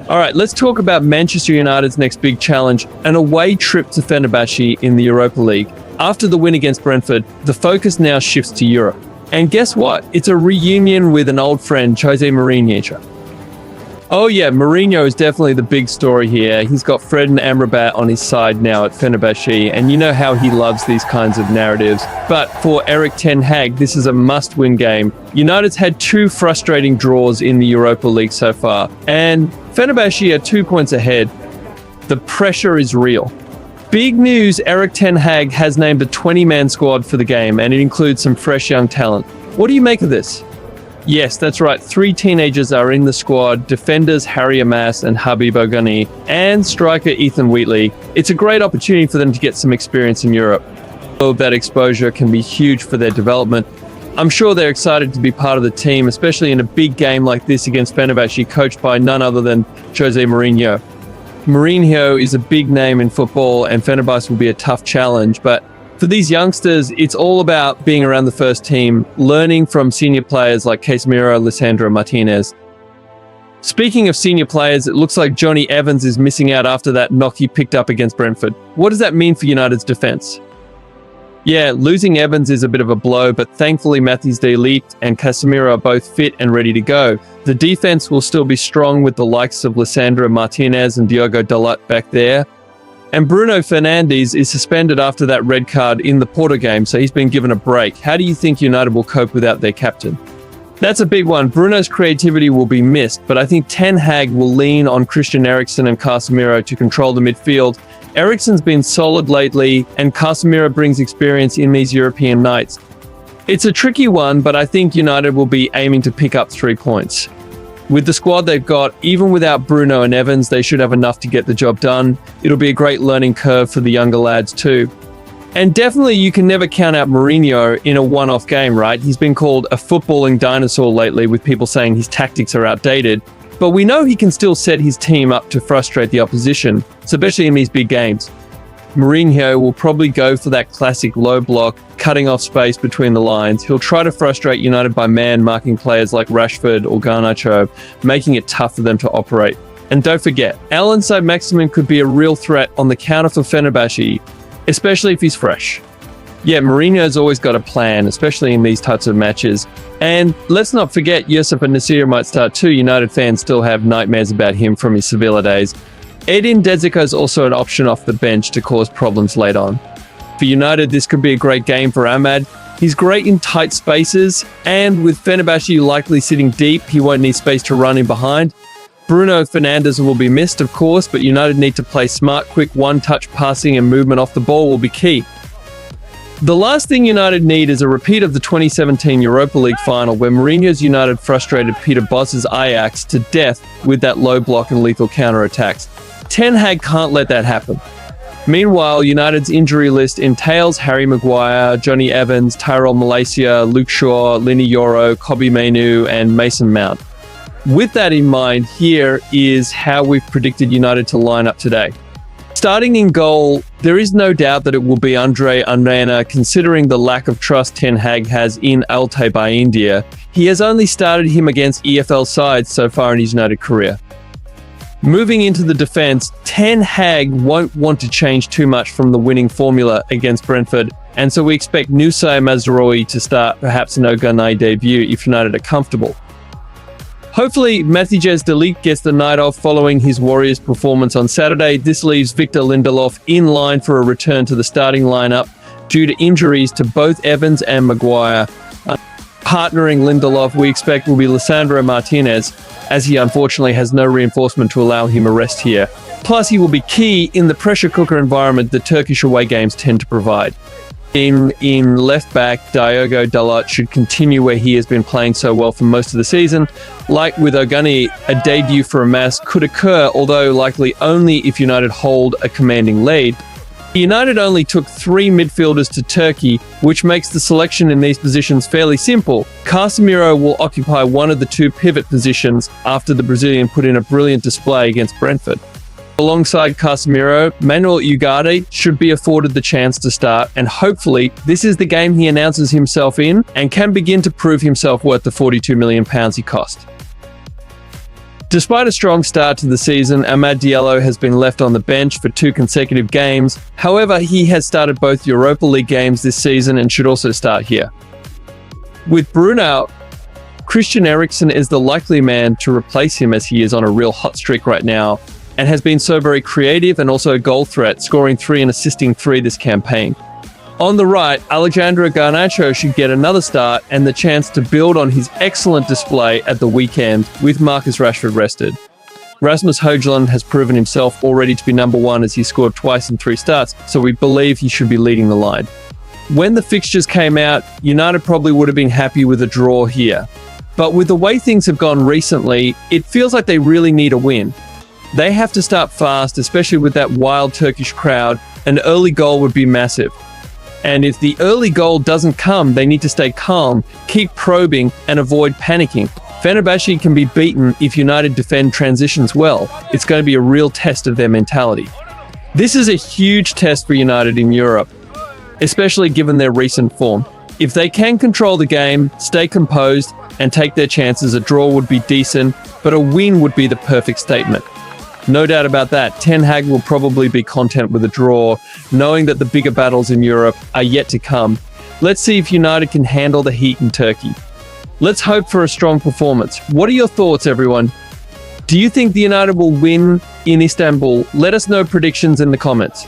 All right, let's talk about Manchester United's next big challenge, an away trip to Fenerbahce in the Europa League. After the win against Brentford, the focus now shifts to Europe. And guess what? It's a reunion with an old friend, Jose Mourinho. Oh yeah, Mourinho is definitely the big story here. He's got Fred and Amrabat on his side now at Fenerbahce, and you know how he loves these kinds of narratives. But for Erik Ten Hag, this is a must-win game. United's had 2 frustrating draws in the Europa League so far, and Fenerbahce are 2 points ahead. The pressure is real. Big news, Erik Ten Hag has named a 20-man squad for the game, and it includes some fresh young talent. What do you make of this? Yes, that's right. 3 teenagers are in the squad, defenders Harry Amass and Habib Ogani, and striker Ethan Wheatley. It's a great opportunity for them to get some experience in Europe. That exposure can be huge for their development. I'm sure they're excited to be part of the team, especially in a big game like this against Fenerbahce, coached by none other than Jose Mourinho. Mourinho is a big name in football, and Fenerbahce will be a tough challenge, but for these youngsters, it's all about being around the first team, learning from senior players like Casemiro, Lisandro Martinez. Speaking of senior players, it looks like Jonny Evans is missing out after that knock he picked up against Brentford. What does that mean for United's defence? Yeah, losing Evans is a bit of a blow, but thankfully Mathys de Ligt and Casemiro are both fit and ready to go. The defence will still be strong with the likes of Lisandro Martinez and Diogo Dalot back there. And Bruno Fernandes is suspended after that red card in the Porto game, so he's been given a break. How do you think United will cope without their captain? That's a big one. Bruno's creativity will be missed, but I think Ten Hag will lean on Christian Eriksen and Casemiro to control the midfield. Eriksen's been solid lately, and Casemiro brings experience in these European nights. It's a tricky one, but I think United will be aiming to pick up 3 points. With the squad they've got, even without Bruno and Evans, they should have enough to get the job done. It'll be a great learning curve for the younger lads too. And definitely you can never count out Mourinho in a one-off game, right? He's been called a footballing dinosaur lately, with people saying his tactics are outdated. But we know he can still set his team up to frustrate the opposition, especially in these big games. Mourinho will probably go for that classic low block, cutting off space between the lines. He'll try to frustrate United by man-marking players like Rashford or Garnacho, making it tough for them to operate. And don't forget, Allan Saint-Maximin could be a real threat on the counter for Fenerbahce, especially if he's fresh. Yeah, Mourinho's always got a plan, especially in these types of matches. And let's not forget, Youssef Nasir might start too. United fans still have nightmares about him from his Sevilla days. Edin Dzeko is also an option off the bench to cause problems late on. For United, this could be a great game for Ahmad. He's great in tight spaces, and with Fenerbahce likely sitting deep, he won't need space to run in behind. Bruno Fernandes will be missed, of course, but United need to play smart, quick one-touch passing and movement off the ball will be key. The last thing United need is a repeat of the 2017 Europa League final, where Mourinho's United frustrated Peter Bosz's Ajax to death with that low block and lethal counter-attacks. Ten Hag can't let that happen. Meanwhile, United's injury list entails Harry Maguire, Jonny Evans, Tyrell Malacia, Luke Shaw, Lini Yoro, Kobbie Mainoo, and Mason Mount. With that in mind, here is how we've predicted United to line up today. Starting in goal, there is no doubt that it will be Andre Onana, considering the lack of trust Ten Hag has in Altay India. He has only started him against EFL sides so far in his United career. Moving into the defence, Ten Hag won't want to change too much from the winning formula against Brentford, and so we expect Nusay Mazraoui to start perhaps an Ogani debut if United are comfortable. Hopefully, Mathys de Ligt gets the night off following his Warriors performance on Saturday. This leaves Victor Lindelof in line for a return to the starting lineup due to injuries to both Evans and Maguire. Partnering Lindelof, we expect, will be Lisandro Martinez, as he unfortunately has no reinforcement to allow him a rest here. Plus, he will be key in the pressure cooker environment the Turkish away games tend to provide. In left back, Diogo Dalot should continue where he has been playing so well for most of the season. Like with Ogani, a debut for Amass could occur, although likely only if United hold a commanding lead. United only took 3 midfielders to Turkey, which makes the selection in these positions fairly simple. Casemiro will occupy one of the 2 pivot positions after the Brazilian put in a brilliant display against Brentford. Alongside Casemiro, Manuel Ugarte should be afforded the chance to start, and hopefully this is the game he announces himself in and can begin to prove himself worth the £42 million he cost. Despite a strong start to the season, Amad Diallo has been left on the bench for 2 consecutive games. However, he has started both Europa League games this season and should also start here. With Bruno out, Christian Eriksen is the likely man to replace him, as he is on a real hot streak right now and has been so very creative and also a goal threat, scoring 3 and assisting 3 this campaign. On the right, Alexandre Garnacho should get another start and the chance to build on his excellent display at the weekend with Marcus Rashford rested. Rasmus Hojlund has proven himself already to be number 1 as he scored twice in 3 starts, so we believe he should be leading the line. When the fixtures came out, United probably would have been happy with a draw here. But with the way things have gone recently, it feels like they really need a win. They have to start fast, especially with that wild Turkish crowd. An early goal would be massive. And if the early goal doesn't come, they need to stay calm, keep probing, and avoid panicking. Fenerbahce can be beaten if United defend transitions well. It's going to be a real test of their mentality. This is a huge test for United in Europe, especially given their recent form. If they can control the game, stay composed, and take their chances, a draw would be decent, but a win would be the perfect statement. No doubt about that, Ten Hag will probably be content with a draw, knowing that the bigger battles in Europe are yet to come. Let's see if United can handle the heat in Turkey. Let's hope for a strong performance. What are your thoughts, everyone? Do you think the United will win in Istanbul? Let us know predictions in the comments.